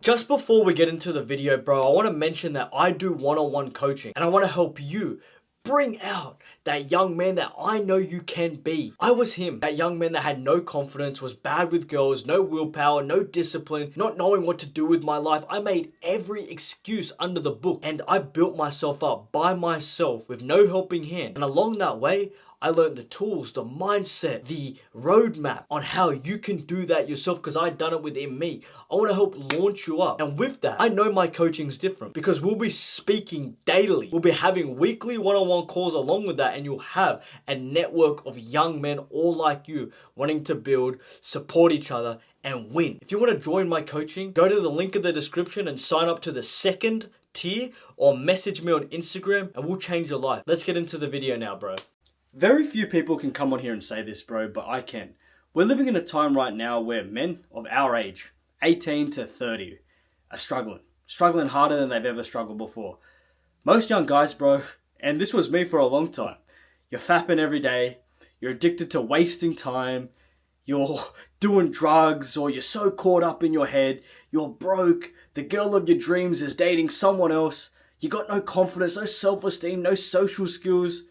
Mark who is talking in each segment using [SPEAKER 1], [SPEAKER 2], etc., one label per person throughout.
[SPEAKER 1] Just before we get into the video, bro, I want to mention that I do one-on-one coaching and I want to help you bring out that young man that I know you can be. I was him, that young man that had no confidence, was bad with girls, no willpower, no discipline, not knowing what to do with my life. I made every excuse under the book and I built myself up by myself with no helping hand. And along that way, I learned the tools, the mindset, the roadmap on how you can do that yourself because I'd done it within me. I want to help launch you up. And with that, I know my coaching's different because we'll be speaking daily. We'll be having weekly one-on-one calls along with that, and you'll have a network of young men all like you wanting to build, support each other, and win. If you want to join my coaching, go to the link in the description and sign up to the second tier or message me on Instagram and we'll change your life. Let's get into the video now, bro. Very few people can come on here and say this, bro, but I can. We're living in a time right now where men of our age, 18 to 30, are struggling harder than they've ever struggled before. Most young guys, bro, and this was me for a long time, you're fapping every day, you're addicted to wasting time, you're doing drugs, or you're so caught up in your head, you're broke, the girl of your dreams is dating someone else, you got no confidence, no self-esteem, no social skills,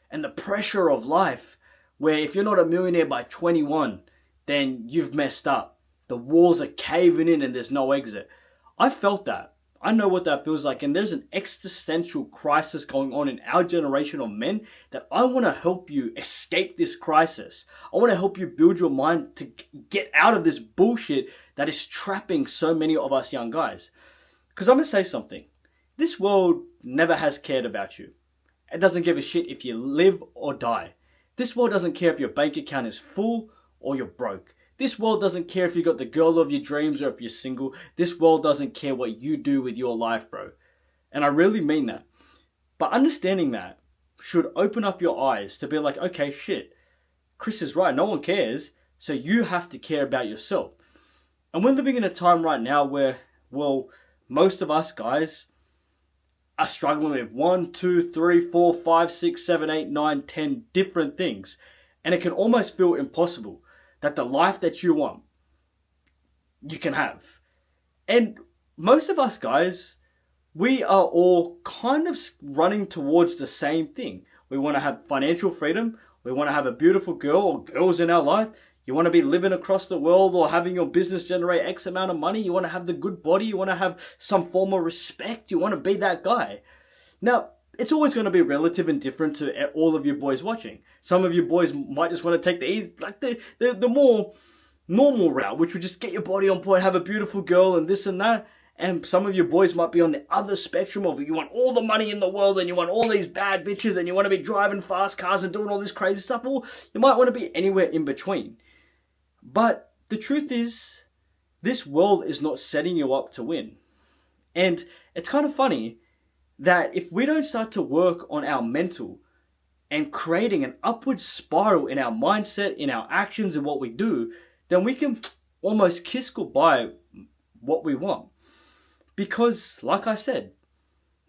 [SPEAKER 1] and the pressure of life, where if you're not a millionaire by 21, then you've messed up. The walls are caving in and there's no exit. I felt that. I know what that feels like, and there's an existential crisis going on in our generation of men that I want to help you escape this crisis. I want to help you build your mind to get out of this bullshit that is trapping so many of us young guys. Because I'm going to say something. This world never has cared about you. It doesn't give a shit if you live or die. This world doesn't care if your bank account is full or you're broke. This world doesn't care if you got the girl of your dreams or if you're single. This world doesn't care what you do with your life, bro. And I really mean that. But understanding that should open up your eyes to be like, okay, shit, Chris is right. No one cares. So you have to care about yourself. And we're living in a time right now where, well, most of us guys are struggling with 1, 2, 3, 4, 5, 6, 7, 8, 9, 10 different things. And it can almost feel impossible that the life that you want, you can have. And most of us guys, we are all kind of running towards the same thing. We want to have financial freedom. We want to have a beautiful girl or girls in our life. You want to be living across the world or having your business generate X amount of money. You want to have the good body. You want to have some form of respect. You want to be that guy. Now, it's always going to be relative and different to all of you boys watching. Some of you boys might just want to take the easy, like the more normal route, which would just get your body on point, have a beautiful girl and this and that. And some of you boys might be on the other spectrum of you want all the money in the world and you want all these bad bitches and you want to be driving fast cars and doing all this crazy stuff. Or you might want to be anywhere in between. But the truth is, this world is not setting you up to win. And it's kind of funny that if we don't start to work on our mental and creating an upward spiral in our mindset, in our actions and what we do, then we can almost kiss goodbye what we want. Because, like I said,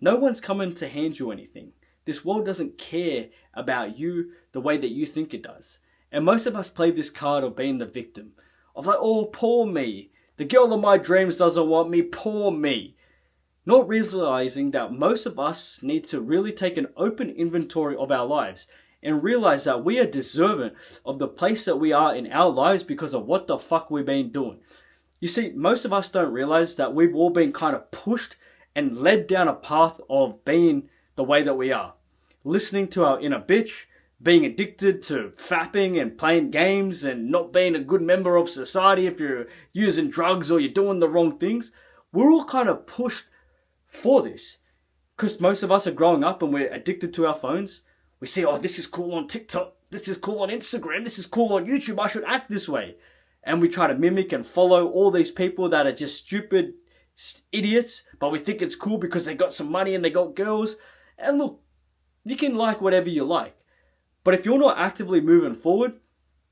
[SPEAKER 1] no one's coming to hand you anything. This world doesn't care about you the way that you think it does. And most of us play this card of being the victim. Of like, oh, poor me. The girl of my dreams doesn't want me, poor me. Not realizing that most of us need to really take an open inventory of our lives and realize that we are deserving of the place that we are in our lives because of what the fuck we've been doing. You see, most of us don't realize that we've all been kind of pushed and led down a path of being the way that we are. Listening to our inner bitch, being addicted to fapping and playing games and not being a good member of society if you're using drugs or you're doing the wrong things. We're all kind of pushed for this because most of us are growing up and we're addicted to our phones. We see, oh, this is cool on TikTok, this is cool on Instagram, this is cool on YouTube, I should act this way. And we try to mimic and follow all these people that are just stupid idiots, but we think it's cool because they got some money and they got girls. And look, you can like whatever you like. But if you're not actively moving forward,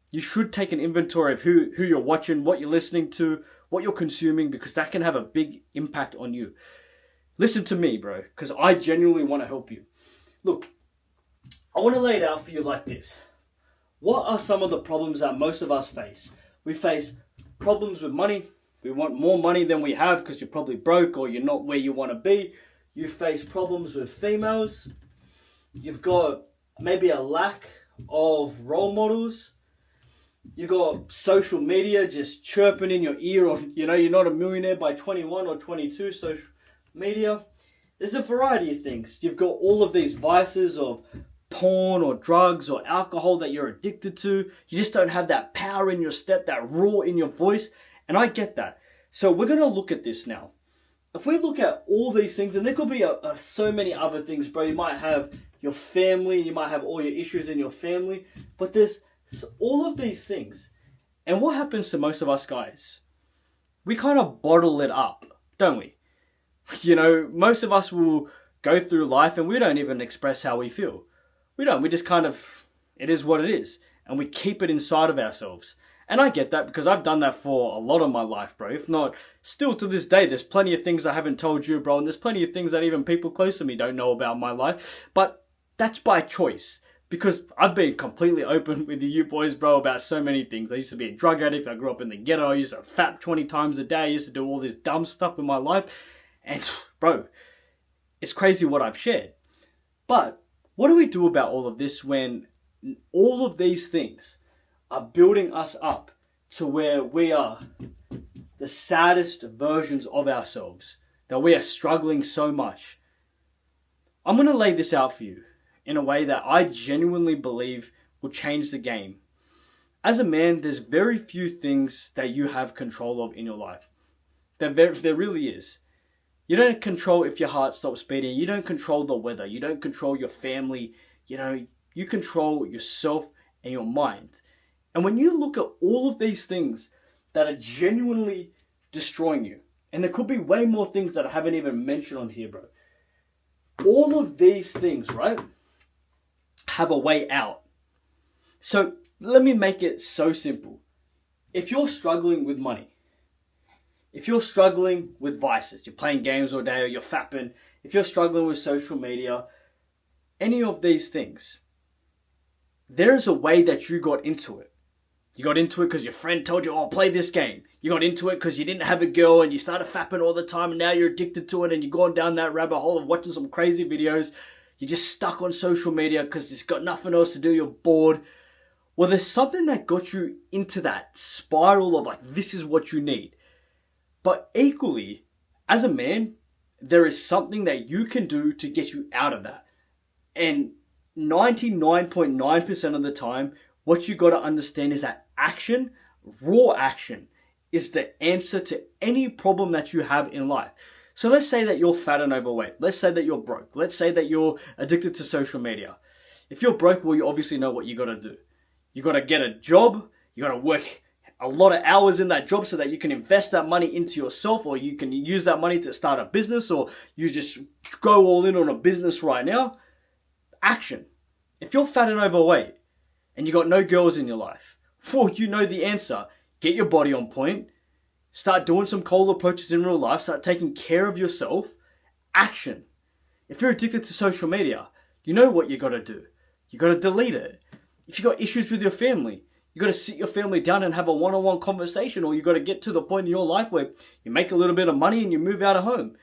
[SPEAKER 1] you should take an inventory of who you're watching, what you're listening to, what you're consuming, because that can have a big impact on you. Listen to me, bro, because I genuinely want to help you. Look, I want to lay it out for you like this. What are some of the problems that most of us face? We face problems with money, We want more money than we have because you're probably broke or you're not where you want to be. You face problems with females. You've got maybe a lack of role models. You got social media just chirping in your ear on, you're not a millionaire by 21 or 22, social media. There's a variety of things. You've got all of these vices of porn or drugs or alcohol that you're addicted to. You just don't have that power in your step, that roar in your voice. And I get that. So we're going to look at this now. If we look at all these things, and there could be so many other things, bro. You might have your family, you might have all your issues in your family, but there's all of these things. And what happens to most of us guys? We kind of bottle it up, don't we? Most of us will go through life and we don't even express how we feel. We don't. We just it is what it is. And we keep it inside of ourselves. And I get that because I've done that for a lot of my life, bro. If not, still to this day, there's plenty of things I haven't told you, bro. And there's plenty of things that even people close to me don't know about my life. But that's by choice. Because I've been completely open with you boys, bro, about so many things. I used to be a drug addict. I grew up in the ghetto. I used to fap 20 times a day. I used to do all this dumb stuff in my life. And, bro, it's crazy what I've shared. But what do we do about all of this when all of these things are building us up to where we are the saddest versions of ourselves, that we are struggling so much? I'm going to lay this out for you in a way that I genuinely believe will change the game. As a man, there's very few things that you have control of in your life. There really is. You don't control if your heart stops beating. You don't control the weather. You don't control your family. You control yourself and your mind. And when you look at all of these things that are genuinely destroying you, and there could be way more things that I haven't even mentioned on here, bro. All of these things, right, have a way out. So let me make it so simple. If you're struggling with money, if you're struggling with vices, you're playing games all day or you're fapping, if you're struggling with social media, any of these things, there's a way that you got into it. You got into it because your friend told you, oh, play this game. You got into it because you didn't have a girl and you started fapping all the time and now you're addicted to it and you're going down that rabbit hole of watching some crazy videos. You're just stuck on social media because you've got nothing else to do. You're bored. Well, there's something that got you into that spiral of this is what you need. But equally, as a man, there is something that you can do to get you out of that. And 99.9% of the time, what you got to understand is that action, raw action, is the answer to any problem that you have in life. So let's say that you're fat and overweight. Let's say that you're broke. Let's say that you're addicted to social media. If you're broke, well, you obviously know what you got to do. You got to get a job. You got to work a lot of hours in that job so that you can invest that money into yourself, or you can use that money to start a business, or you just go all in on a business right now. Action. If you're fat and overweight and you got no girls in your life, well, you know the answer. Get your body on point. Start doing some cold approaches in real life. Start taking care of yourself. Action. If you're addicted to social media, you know what you got to do. You got to delete it. If you got issues with your family, you got to sit your family down and have a one-on-one conversation, or you got to get to the point in your life where you make a little bit of money and you move out of home.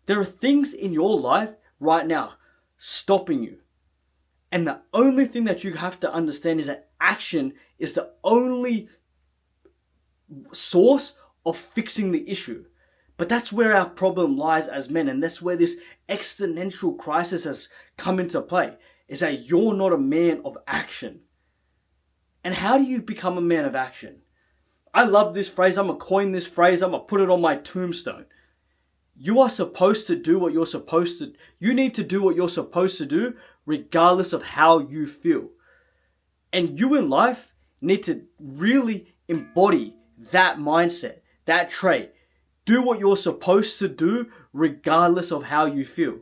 [SPEAKER 1] There are things in your life right now stopping you. And the only thing that you have to understand is that action is the only source of fixing the issue. But that's where our problem lies as men, and that's where this existential crisis has come into play, is that you're not a man of action. And how do you become a man of action? I love this phrase. I'm going to coin this phrase. I'm going to put it on my tombstone. You are supposed to do what you're supposed to. You need to do what you're supposed to do regardless of how you feel. And you in life need to really embody that mindset, that trait. Do what you're supposed to do regardless of how you feel.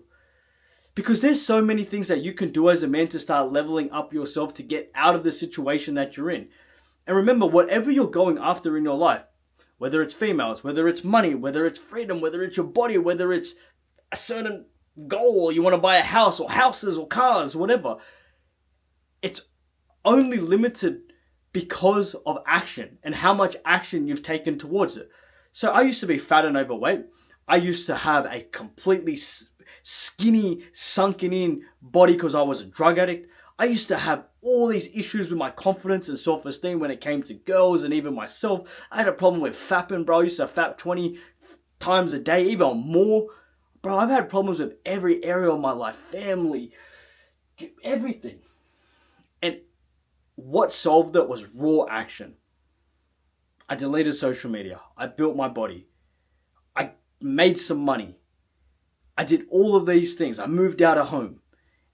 [SPEAKER 1] Because there's so many things that you can do as a man to start leveling up yourself to get out of the situation that you're in. And remember, whatever you're going after in your life, whether it's females, whether it's money, whether it's freedom, whether it's your body, whether it's a certain goal, or you want to buy a house or houses or cars, whatever, it's only limited because of action and how much action you've taken towards it. So I used to be fat and overweight. I used to have a completely skinny, sunken in body because I was a drug addict. I used to have all these issues with my confidence and self-esteem when it came to girls and even myself. I had a problem with fapping, bro. I used to fap 20 times a day, even more. Bro, I've had problems with every area of my life, family, everything. And what solved it was raw action. I deleted social media. I built my body. I made some money. I did all of these things. I moved out of home.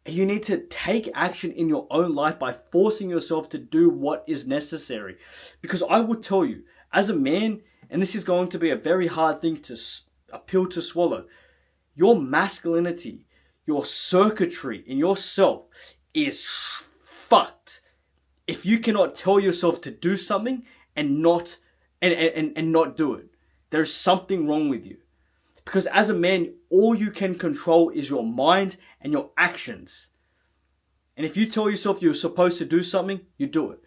[SPEAKER 1] And you need to take action in your own life by forcing yourself to do what is necessary. Because I will tell you, as a man, and this is going to be a very hard thing to a pill to swallow, your masculinity, your circuitry in yourself is fucked if you cannot tell yourself to do something and not do it. There's something wrong with you. Because as a man, all you can control is your mind and your actions. And if you tell yourself you're supposed to do something, you do it.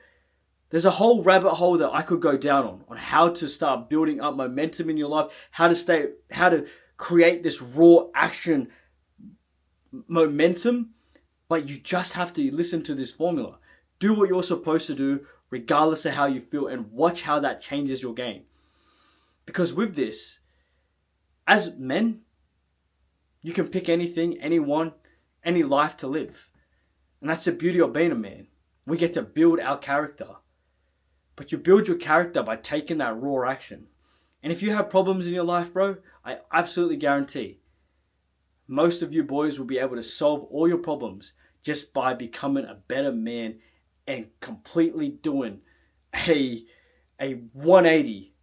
[SPEAKER 1] There's a whole rabbit hole that I could go down on how to start building up momentum in your life, how to create this raw action momentum. But you just have to listen to this formula. Do what you're supposed to do, regardless of how you feel, and watch how that changes your game. Because with this, as men, you can pick anything, anyone, any life to live. And that's the beauty of being a man. We get to build our character. But you build your character by taking that raw action. And if you have problems in your life, bro, I absolutely guarantee most of you boys will be able to solve all your problems just by becoming a better man and completely doing a 180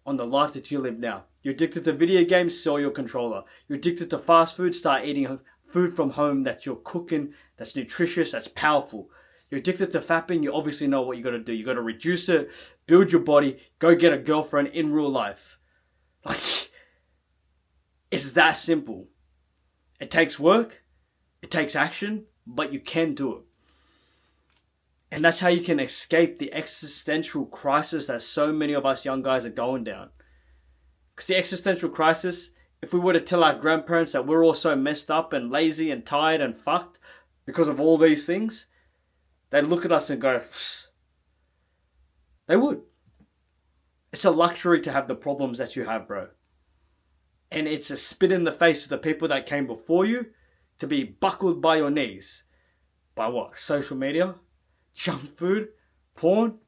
[SPEAKER 1] on the life that you live now. You're addicted to video games, sell your controller. You're addicted to fast food, start eating food from home that you're cooking, that's nutritious, that's powerful. You're addicted to fapping, you obviously know what you got to do. You got to reduce it, build your body, go get a girlfriend in real life. Like, it's that simple. It takes work, it takes action, but you can do it. And that's how you can escape the existential crisis that so many of us young guys are going down. Because the existential crisis, if we were to tell our grandparents that we're all so messed up and lazy and tired and fucked because of all these things, they'd look at us and go, psst. They would. It's a luxury to have the problems that you have, bro. And it's a spit in the face of the people that came before you to be buckled by your knees. By what? Social media? Junk food? Porn?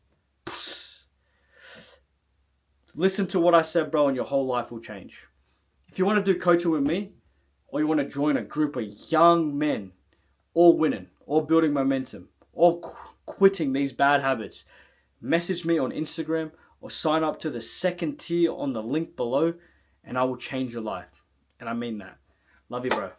[SPEAKER 1] Psst. Listen to what I said, bro, and your whole life will change. If you want to do coaching with me, or you want to join a group of young men, all winning, all building momentum, all quitting these bad habits, message me on Instagram or sign up to the second tier on the link below, and I will change your life. And I mean that. Love you, bro.